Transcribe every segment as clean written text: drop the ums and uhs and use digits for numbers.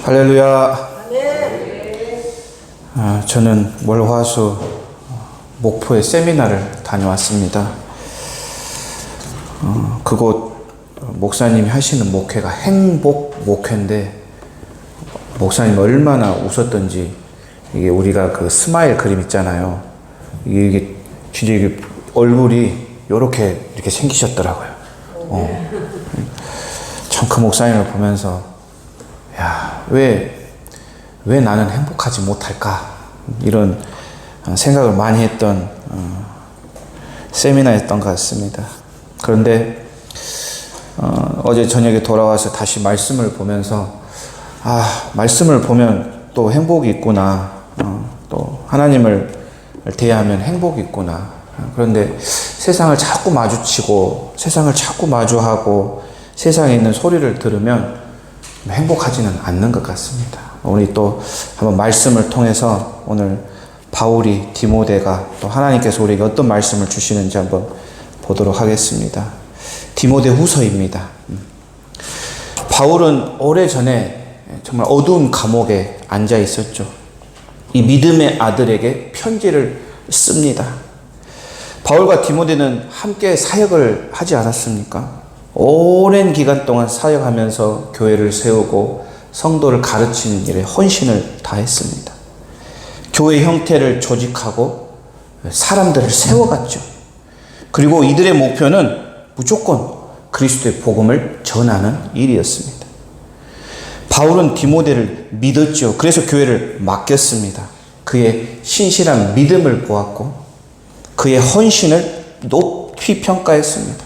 할렐루야. 저는 월화수 목포의 세미나를 다녀왔습니다. 그곳 목사님이 하시는 목회가 행복 목회인데, 목사님 얼마나 웃었던지, 이게 우리가 그 스마일 그림 있잖아요. 이게 진짜 이게 얼굴이 이렇게 생기셨더라고요. 참 그 목사님을 보면서, 야, 왜 나는 행복하지 못할까? 이런 생각을 많이 했던 세미나였던 것 같습니다. 그런데 어제 저녁에 돌아와서 다시 말씀을 보면서, 말씀을 보면 또 행복이 있구나. 또 하나님을 대하면 행복이 있구나. 그런데 세상을 자꾸 마주치고, 세상을 자꾸 마주하고, 세상에 있는 소리를 들으면 행복하지는 않는 것 같습니다. 우리 또 한번 말씀을 통해서 오늘 바울이, 디모데가 또 하나님께서 우리에게 어떤 말씀을 주시는지 한번 보도록 하겠습니다. 디모데 후서입니다. 바울은 오래전에 정말 어두운 감옥에 앉아 있었죠. 이 믿음의 아들에게 편지를 씁니다. 바울과 디모데는 함께 사역을 하지 않았습니까? 오랜 기간 동안 사역하면서 교회를 세우고 성도를 가르치는 일에 헌신을 다했습니다. 교회 형태를 조직하고 사람들을 세워갔죠. 그리고 이들의 목표는 무조건 그리스도의 복음을 전하는 일이었습니다. 바울은 디모데를 믿었죠. 그래서 교회를 맡겼습니다. 그의 신실한 믿음을 보았고 그의 헌신을 높이 평가했습니다.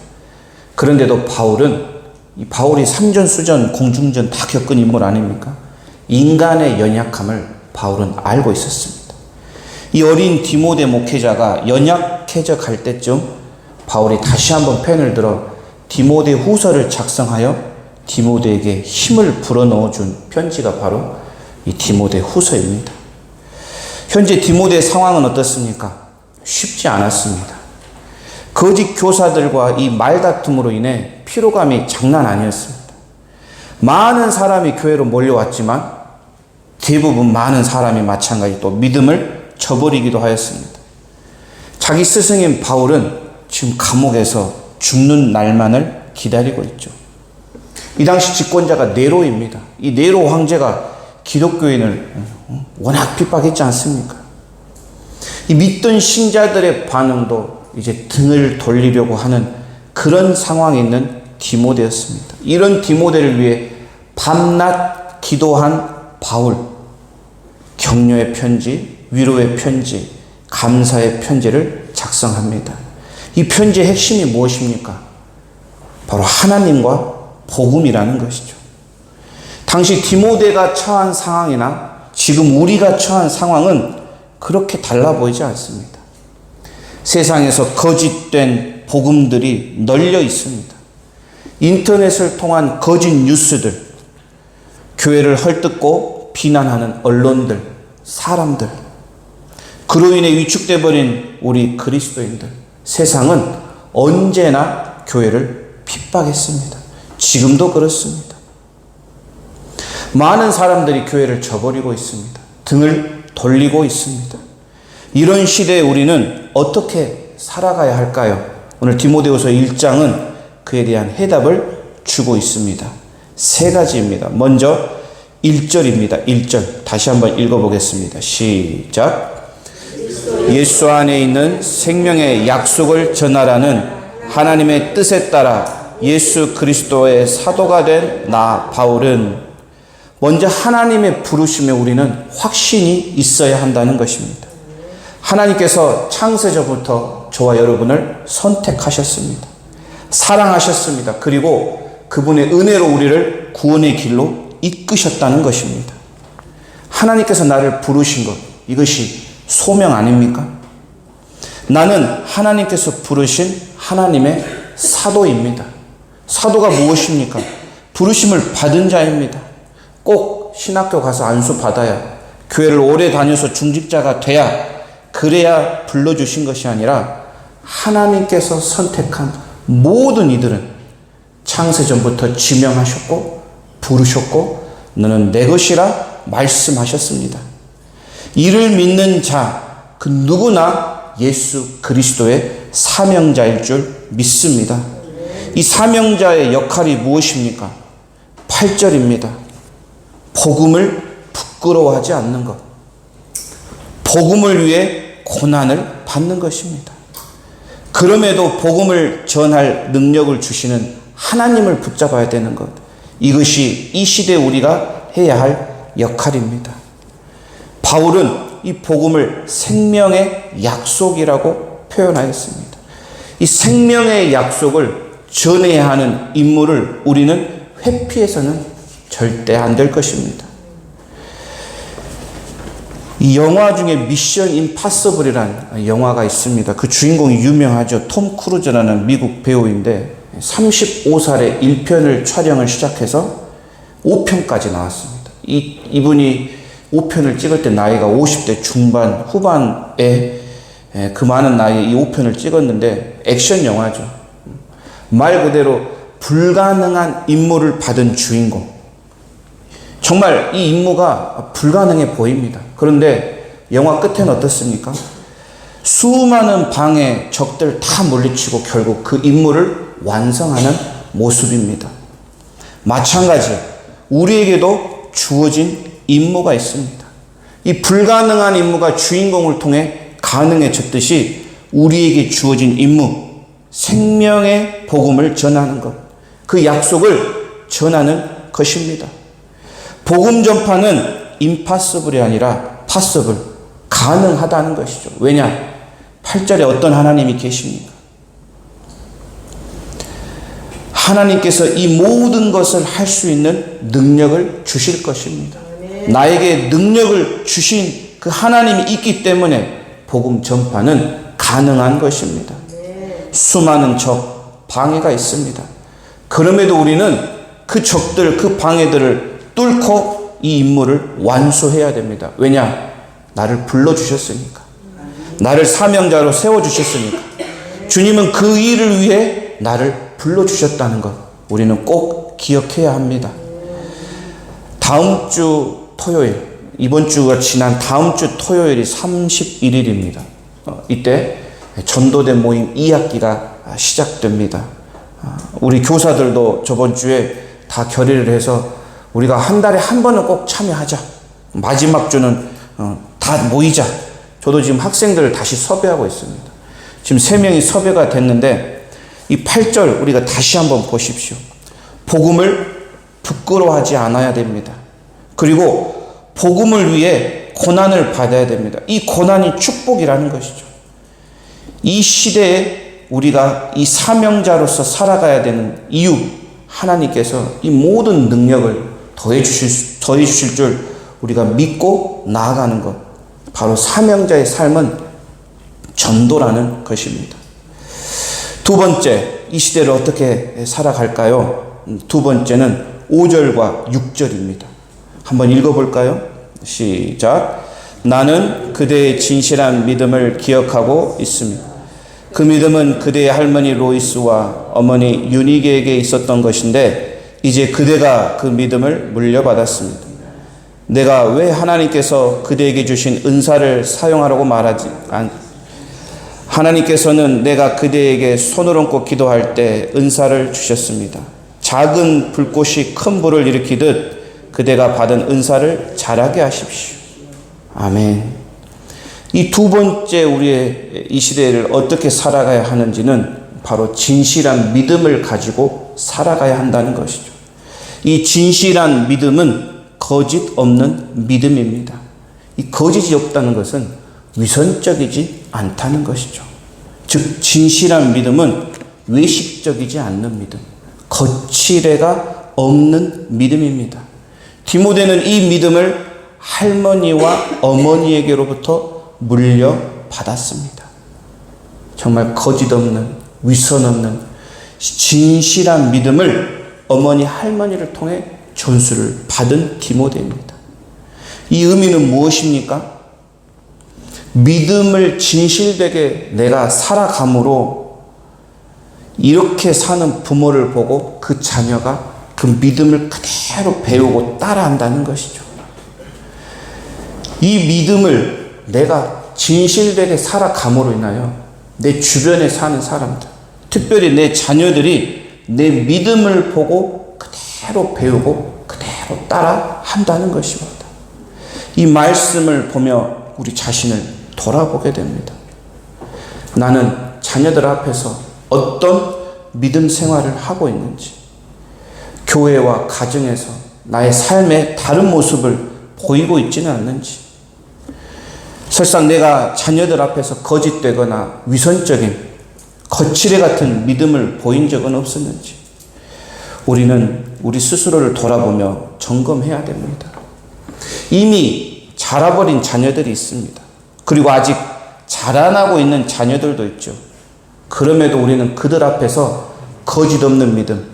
그런데도 바울이 삼전수전 공중전 다 겪은 인물 아닙니까? 인간의 연약함을 바울은 알고 있었습니다. 이 어린 디모데 목회자가 연약해져 갈 때쯤 바울이 다시 한번 펜을 들어 디모데 후서를 작성하여 디모데에게 힘을 불어넣어준 편지가 바로 이 디모데 후서입니다. 현재 디모데의 상황은 어떻습니까? 쉽지 않았습니다. 거짓 교사들과 이 말다툼으로 인해 피로감이 장난 아니었습니다. 많은 사람이 교회로 몰려왔지만 대부분 많은 사람이 마찬가지 또 믿음을 저버리기도 하였습니다. 자기 스승인 바울은 지금 감옥에서 죽는 날만을 기다리고 있죠. 이 당시 집권자가 네로입니다. 이 네로 황제가 기독교인을 워낙 핍박했지 않습니까? 이 믿던 신자들의 반응도 이제 등을 돌리려고 하는 그런 상황에 있는 디모데였습니다. 이런 디모데를 위해 밤낮 기도한 바울, 격려의 편지, 위로의 편지, 감사의 편지를 작성합니다. 이 편지의 핵심이 무엇입니까? 바로 하나님과 복음이라는 것이죠. 당시 디모데가 처한 상황이나 지금 우리가 처한 상황은 그렇게 달라 보이지 않습니다. 세상에서 거짓된 복음들이 널려 있습니다. 인터넷을 통한 거짓 뉴스들, 교회를 헐뜯고 비난하는 언론들, 사람들, 그로 인해 위축돼 버린 우리 그리스도인들, 세상은 언제나 교회를 핍박했습니다. 지금도 그렇습니다. 많은 사람들이 교회를 저버리고 있습니다. 등을 돌리고 있습니다. 이런 시대에 우리는 어떻게 살아가야 할까요? 오늘 디모데후서 1장은 그에 대한 해답을 주고 있습니다. 세 가지입니다. 먼저 1절입니다. 1절 다시 한번 읽어보겠습니다. 시작. 예수 안에 있는 생명의 약속을 전하라는 하나님의 뜻에 따라 예수 그리스도의 사도가 된 나 바울은, 먼저 하나님의 부르심에 우리는 확신이 있어야 한다는 것입니다. 하나님께서 창세전부터 저와 여러분을 선택하셨습니다. 사랑하셨습니다. 그리고 그분의 은혜로 우리를 구원의 길로 이끄셨다는 것입니다. 하나님께서 나를 부르신 것, 이것이 소명 아닙니까? 나는 하나님께서 부르신 하나님의 사도입니다. 사도가 무엇입니까? 부르심을 받은 자입니다. 꼭 신학교 가서 안수 받아야, 교회를 오래 다녀서 중직자가 돼야, 그래야 불러주신 것이 아니라 하나님께서 선택한 모든 이들은 창세전부터 지명하셨고 부르셨고 너는 내 것이라 말씀하셨습니다. 이를 믿는 자 그 누구나 예수 그리스도의 사명자일 줄 믿습니다. 이 사명자의 역할이 무엇입니까? 8절입니다. 복음을 부끄러워하지 않는 것. 복음을 위해 고난을 받는 것입니다. 그럼에도 복음을 전할 능력을 주시는 하나님을 붙잡아야 되는 것. 이것이 이 시대에 우리가 해야 할 역할입니다. 바울은 이 복음을 생명의 약속이라고 표현하였습니다. 이 생명의 약속을 전해야 하는 임무를 우리는 회피해서는 절대 안 될 것입니다. 이 영화 중에 미션 임파서블이라는 영화가 있습니다. 그 주인공이 유명하죠. 톰 크루즈라는 미국 배우인데 35살에 1편을 촬영을 시작해서 5편까지 나왔습니다. 이분이 5편을 찍을 때 나이가 50대 중반 후반에 그 많은 나이에 이 5편을 찍었는데 액션 영화죠. 말 그대로 불가능한 임무를 받은 주인공. 정말 이 임무가 불가능해 보입니다. 그런데 영화 끝에는 어떻습니까? 수많은 방의 적들 다 물리치고 결국 그 임무를 완성하는 모습입니다. 마찬가지 우리에게도 주어진 임무가 있습니다. 이 불가능한 임무가 주인공을 통해 가능해졌듯이 우리에게 주어진 임무, 생명의 복음을 전하는 것, 그 약속을 전하는 것입니다. 복음 전파는 임파서블이 아니라 파서블, 가능하다는 것이죠. 왜냐? 8절에 어떤 하나님이 계십니까? 하나님께서 이 모든 것을 할 수 있는 능력을 주실 것입니다. 나에게 능력을 주신 그 하나님이 있기 때문에 복음 전파는 가능한 것입니다. 수많은 적, 방해가 있습니다. 그럼에도 우리는 그 적들, 그 방해들을 뚫고 이 임무를 완수해야 됩니다. 왜냐? 나를 불러주셨으니까. 나를 사명자로 세워주셨으니까. 주님은 그 일을 위해 나를 불러주셨다는 것 우리는 꼭 기억해야 합니다. 다음 주 토요일, 이번 주가 지난 다음 주 토요일이 31일입니다. 이때 전도대 모임 2학기가 시작됩니다. 우리 교사들도 저번 주에 다 결의를 해서 우리가 한 달에 한 번은 꼭 참여하자. 마지막 주는 다 모이자. 저도 지금 학생들을 다시 섭외하고 있습니다. 지금 3명이 섭외가 됐는데 이 8절 우리가 다시 한번 보십시오. 복음을 부끄러워하지 않아야 됩니다. 그리고 복음을 위해 고난을 받아야 됩니다. 이 고난이 축복이라는 것이죠. 이 시대에 우리가 이 사명자로서 살아가야 되는 이유, 하나님께서 이 모든 능력을 더해 주실 줄 우리가 믿고 나아가는 것, 바로 사명자의 삶은 전도라는 것입니다. 두 번째, 이 시대를 어떻게 살아갈까요? 두 번째는 5절과 6절입니다. 한번 읽어볼까요? 시작. 나는 그대의 진실한 믿음을 기억하고 있습니다. 그 믿음은 그대의 할머니 로이스와 어머니 유니게에게 있었던 것인데 이제 그대가 그 믿음을 물려받았습니다. 내가 왜 하나님께서 그대에게 주신 은사를 사용하라고 말하지 하나님께서는 내가 그대에게 손을 얹고 기도할 때 은사를 주셨습니다. 작은 불꽃이 큰 불을 일으키듯 그대가 받은 은사를 자라게 하십시오. 아멘. 이 두 번째 우리의 이 시대를 어떻게 살아가야 하는지는 바로 진실한 믿음을 가지고 살아가야 한다는 것이죠. 이 진실한 믿음은 거짓 없는 믿음입니다. 이 거짓이 없다는 것은 위선적이지 않다는 것이죠. 즉 진실한 믿음은 외식적이지 않는 믿음, 거칠애가 없는 믿음입니다. 디모데는 이 믿음을 할머니와 어머니에게로부터 물려받았습니다. 정말 거짓 없는, 위선 없는 진실한 믿음을 어머니, 할머니를 통해 전수를 받은 디모데입니다. 이 의미는 무엇입니까? 믿음을 진실되게 내가 살아감으로 이렇게 사는 부모를 보고 그 자녀가 그 믿음을 그대로 배우고 따라한다는 것이죠. 이 믿음을 내가 진실되게 살아감으로 인하여 내 주변에 사는 사람들, 특별히 내 자녀들이 내 믿음을 보고 그대로 배우고 그대로 따라 한다는 것입니다. 이 말씀을 보며 우리 자신을 돌아보게 됩니다. 나는 자녀들 앞에서 어떤 믿음 생활을 하고 있는지, 교회와 가정에서 나의 삶의 다른 모습을 보이고 있지는 않는지, 설상 내가 자녀들 앞에서 거짓되거나 위선적인 거칠애 같은 믿음을 보인 적은 없었는지, 우리는 우리 스스로를 돌아보며 점검해야 됩니다. 이미 자라버린 자녀들이 있습니다. 그리고 아직 자라나고 있는 자녀들도 있죠. 그럼에도 우리는 그들 앞에서 거짓 없는 믿음,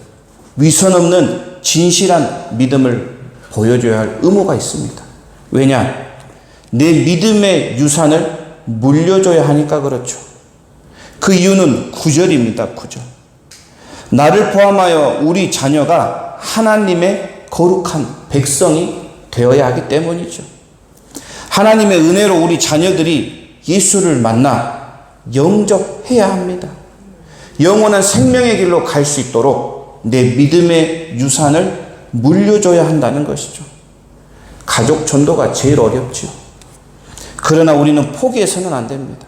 위선 없는 진실한 믿음을 보여줘야 할 의무가 있습니다. 왜냐? 내 믿음의 유산을 물려줘야 하니까 그렇죠. 그 이유는 9절입니다. 9절. 나를 포함하여 우리 자녀가 하나님의 거룩한 백성이 되어야 하기 때문이죠. 하나님의 은혜로 우리 자녀들이 예수를 만나 영접해야 합니다. 영원한 생명의 길로 갈 수 있도록 내 믿음의 유산을 물려줘야 한다는 것이죠. 가족 전도가 제일 어렵죠. 그러나 우리는 포기해서는 안 됩니다.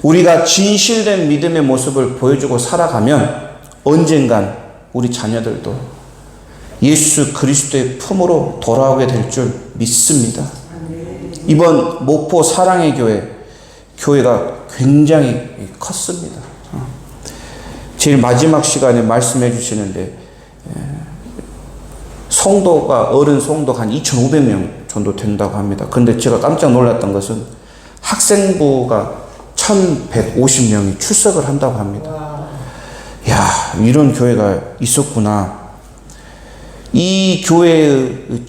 우리가 진실된 믿음의 모습을 보여주고 살아가면 언젠간 우리 자녀들도 예수 그리스도의 품으로 돌아오게 될 줄 믿습니다. 이번 목포 사랑의 교회가 굉장히 컸습니다. 제일 마지막 시간에 말씀해 주시는데 성도가 어른 성도가 한 2,500명 정도 된다고 합니다. 그런데 제가 깜짝 놀랐던 것은 학생부가 1,150명이 출석을 한다고 합니다. 야, 이런 교회가 있었구나. 이 교회의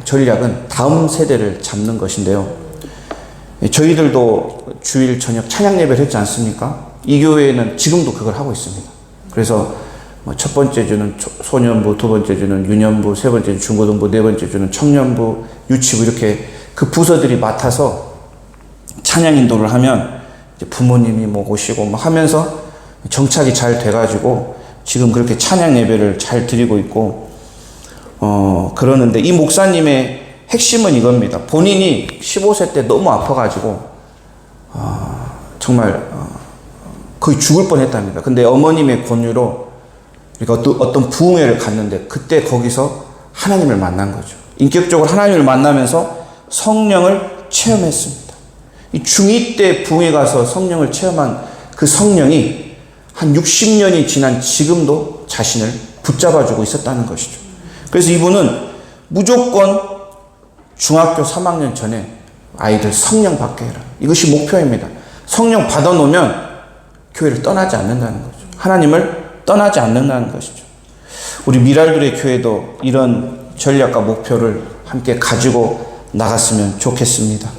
전략은 다음 세대를 잡는 것인데요. 저희들도 주일 저녁 찬양 예배를 했지 않습니까? 이 교회는 지금도 그걸 하고 있습니다. 그래서 첫 번째 주는 소년부, 두 번째 주는 유년부, 세 번째 주는 중고등부, 네 번째 주는 청년부, 유치부 이렇게 그 부서들이 맡아서 찬양 인도를 하면 이제 부모님이 오시고 하면서 정착이 잘 돼가지고 지금 그렇게 찬양 예배를 잘 드리고 있고 그러는데 이 목사님의 핵심은 이겁니다. 본인이 15세 때 너무 아파가지고 정말 거의 죽을 뻔했답니다. 근데 어머님의 권유로 그러니까 어떤 부흥회를 갔는데 그때 거기서 하나님을 만난 거죠. 인격적으로 하나님을 만나면서 성령을 체험했습니다. 이 중2 때 부흥회 가서 성령을 체험한 그 성령이 한 60년이 지난 지금도 자신을 붙잡아주고 있었다는 것이죠. 그래서 이분은 무조건 중학교 3학년 전에 아이들 성령 받게 해라. 이것이 목표입니다. 성령 받아놓으면 교회를 떠나지 않는다는 거죠. 하나님을 떠나지 않는다는 것이죠. 우리 미랄교회 교회도 이런 전략과 목표를 함께 가지고 나갔으면 좋겠습니다.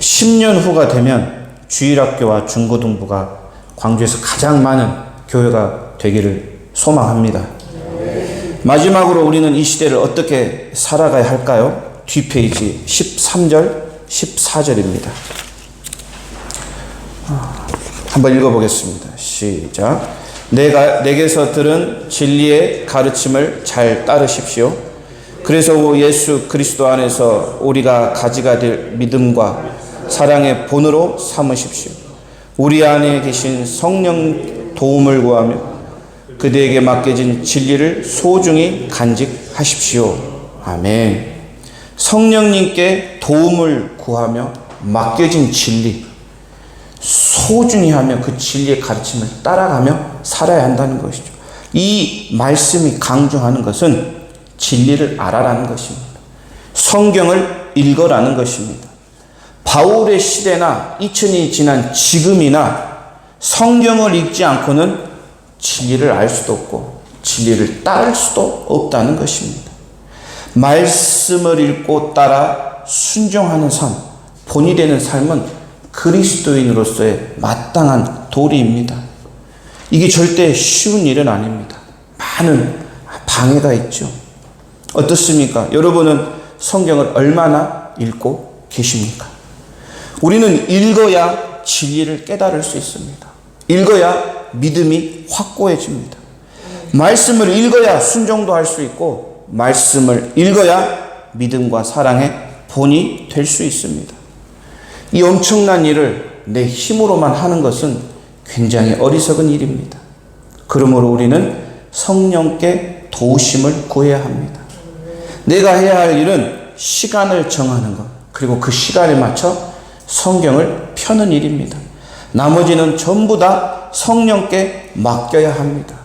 10년 후가 되면 주일학교와 중고등부가 광주에서 가장 많은 교회가 되기를 소망합니다. 마지막으로 우리는 이 시대를 어떻게 살아가야 할까요? 뒷페이지 13절, 14절입니다. 한번 읽어보겠습니다. 시작. 내게서 들은 진리의 가르침을 잘 따르십시오. 그래서 예수 그리스도 안에서 우리가 가지가 될 믿음과 사랑의 본으로 삼으십시오. 우리 안에 계신 성령 도움을 구하며 그대에게 맡겨진 진리를 소중히 간직하십시오. 아멘. 성령님께 도움을 구하며 맡겨진 진리, 소중히 하며 그 진리의 가르침을 따라가며 살아야 한다는 것이죠. 이 말씀이 강조하는 것은 진리를 알아라는 것입니다. 성경을 읽어라는 것입니다. 바울의 시대나 2000년이 지난 지금이나 성경을 읽지 않고는 진리를 알 수도 없고 진리를 따를 수도 없다는 것입니다. 말씀을 읽고 따라 순종하는 삶, 본이 되는 삶은 그리스도인으로서의 마땅한 도리입니다. 이게 절대 쉬운 일은 아닙니다. 방해가 있죠. 어떻습니까? 여러분은 성경을 얼마나 읽고 계십니까? 우리는 읽어야 진리를 깨달을 수 있습니다. 읽어야 믿음이 확고해집니다. 말씀을 읽어야 순종도 할 수 있고, 말씀을 읽어야 믿음과 사랑의 본이 될 수 있습니다. 이 엄청난 일을 내 힘으로만 하는 것은 굉장히 어리석은 일입니다. 그러므로 우리는 성령께 도우심을 구해야 합니다. 내가 해야 할 일은 시간을 정하는 것, 그리고 그 시간에 맞춰 성경을 펴는 일입니다. 나머지는 전부 다 성령께 맡겨야 합니다.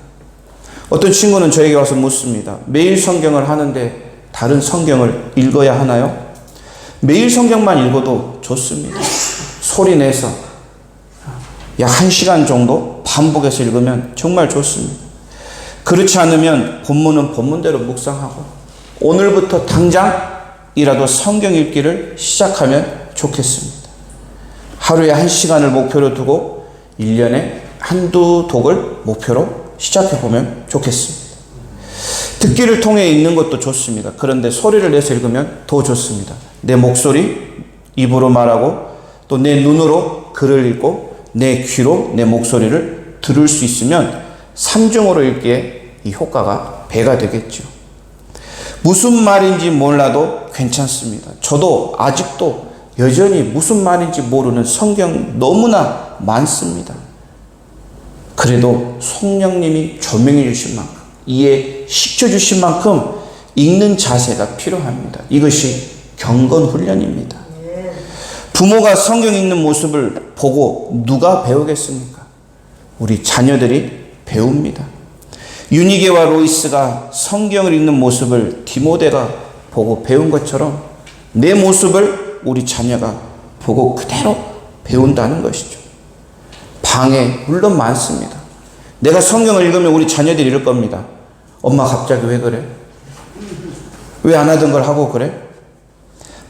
어떤 친구는 저에게 와서 묻습니다. 매일 성경을 하는데 다른 성경을 읽어야 하나요? 매일 성경만 읽어도 좋습니다. 소리 내서 약 1시간 정도 반복해서 읽으면 정말 좋습니다. 그렇지 않으면 본문은 본문대로 묵상하고 오늘부터 당장이라도 성경 읽기를 시작하면 좋겠습니다. 하루에 1시간을 목표로 두고 1년에 한두 독을 목표로 시작해보면 좋겠습니다. 듣기를 통해 읽는 것도 좋습니다. 그런데 소리를 내서 읽으면 더 좋습니다. 내 목소리, 입으로 말하고 또 내 눈으로 글을 읽고 내 귀로 내 목소리를 들을 수 있으면 삼중으로 읽기에 이 효과가 배가 되겠죠. 무슨 말인지 몰라도 괜찮습니다. 저도 아직도 여전히 무슨 말인지 모르는 성경 너무나 많습니다. 그래도 성령님이 조명해 주신 만큼, 이해시켜 주신 만큼 읽는 자세가 필요합니다. 이것이 경건훈련입니다. 부모가 성경 읽는 모습을 보고 누가 배우겠습니까? 우리 자녀들이 배웁니다. 유니게와 로이스가 성경을 읽는 모습을 디모데가 보고 배운 것처럼 내 모습을 우리 자녀가 보고 그대로 배운다는 것이죠. 방해 물론 많습니다. 내가 성경을 읽으면 우리 자녀들이 이럴 겁니다. 엄마 갑자기 왜 그래? 왜 안 하던 걸 하고 그래?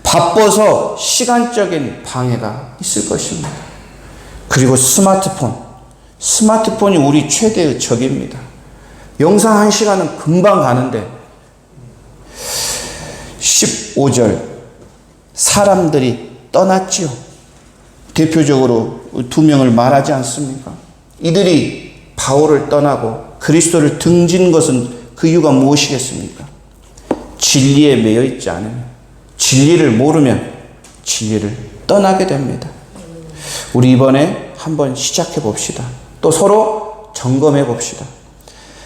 바빠서 시간적인 방해가 있을 것입니다. 그리고 스마트폰이 우리 최대의 적입니다. 영상 1시간은 금방 가는데 15절 사람들이 떠났지요. 대표적으로 2명을 말하지 않습니까? 이들이 바울을 떠나고 그리스도를 등진 것은 그 이유가 무엇이겠습니까? 진리에 매여 있지 않으면, 진리를 모르면 진리를 떠나게 됩니다. 우리 이번에 한번 시작해 봅시다. 또 서로 점검해 봅시다.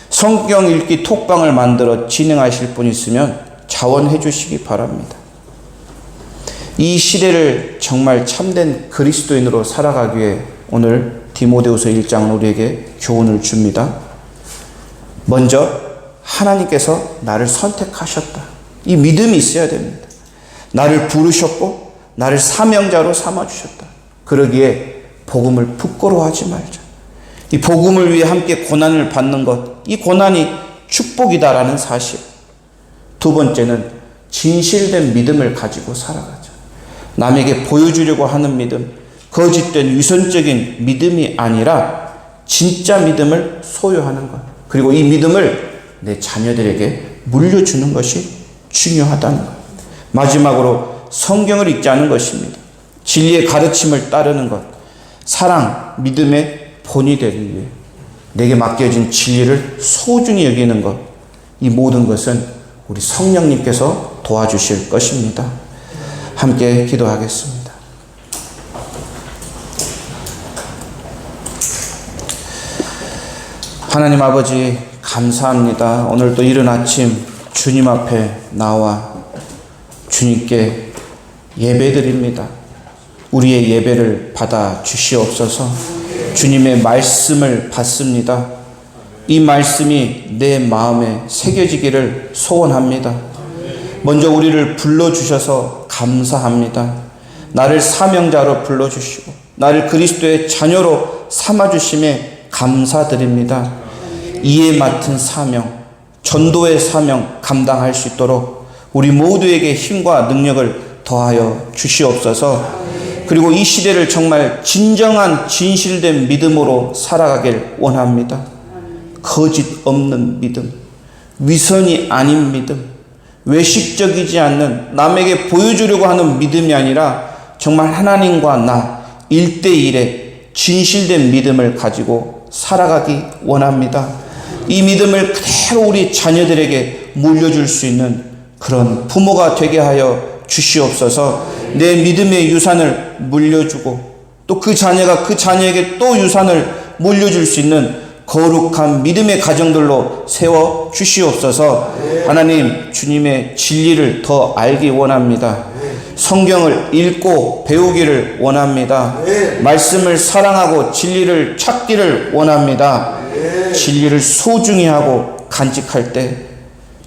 성경 읽기 톡방을 만들어 진행하실 분 있으면 자원해 주시기 바랍니다. 이 시대를 정말 참된 그리스도인으로 살아가기 위해 오늘 디모데후서 1장은 우리에게 교훈을 줍니다. 먼저 하나님께서 나를 선택하셨다. 이 믿음이 있어야 됩니다. 나를 부르셨고 나를 사명자로 삼아주셨다. 그러기에 복음을 부끄러워하지 말자. 이 복음을 위해 함께 고난을 받는 것, 이 고난이 축복이다라는 사실. 두 번째는 진실된 믿음을 가지고 살아가자. 남에게 보여주려고 하는 믿음, 거짓된 위선적인 믿음이 아니라 진짜 믿음을 소유하는 것. 그리고 이 믿음을 내 자녀들에게 물려주는 것이 중요하다는 것. 마지막으로 성경을 읽지 않은 것입니다. 진리의 가르침을 따르는 것. 사랑, 믿음의 본이 되기 위해 내게 맡겨진 진리를 소중히 여기는 것. 이 모든 것은 우리 성령님께서 도와주실 것입니다. 함께 기도하겠습니다. 하나님 아버지 감사합니다. 오늘 또 이른 아침 주님 앞에 나와 주님께 예배드립니다. 우리의 예배를 받아 주시옵소서. 주님의 말씀을 받습니다. 이 말씀이 내 마음에 새겨지기를 소원합니다. 먼저 우리를 불러주셔서 감사합니다. 나를 사명자로 불러주시고 나를 그리스도의 자녀로 삼아주심에 감사드립니다. 이에 맡은 사명, 전도의 사명 감당할 수 있도록 우리 모두에게 힘과 능력을 더하여 주시옵소서. 그리고 이 시대를 정말 진정한 진실된 믿음으로 살아가길 원합니다. 거짓 없는 믿음, 위선이 아닌 믿음, 외식적이지 않는, 남에게 보여주려고 하는 믿음이 아니라 정말 하나님과 나 1대1의 진실된 믿음을 가지고 살아가기 원합니다. 이 믿음을 그대로 우리 자녀들에게 물려줄 수 있는 그런 부모가 되게 하여 주시옵소서. 내 믿음의 유산을 물려주고 또 그 자녀가 그 자녀에게 또 유산을 물려줄 수 있는 거룩한 믿음의 가정들로 세워 주시옵소서. 하나님, 주님의 진리를 더 알기 원합니다. 성경을 읽고 배우기를 원합니다. 말씀을 사랑하고 진리를 찾기를 원합니다. 진리를 소중히 하고 간직할 때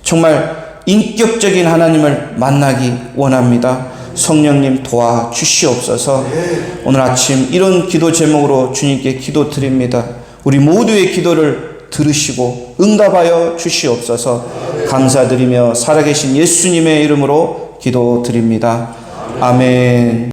정말 인격적인 하나님을 만나기 원합니다. 성령님 도와주시옵소서. 오늘 아침 이런 기도 제목으로 주님께 기도드립니다. 우리 모두의 기도를 들으시고 응답하여 주시옵소서. 감사드리며 살아계신 예수님의 이름으로 기도드립니다. 아멘.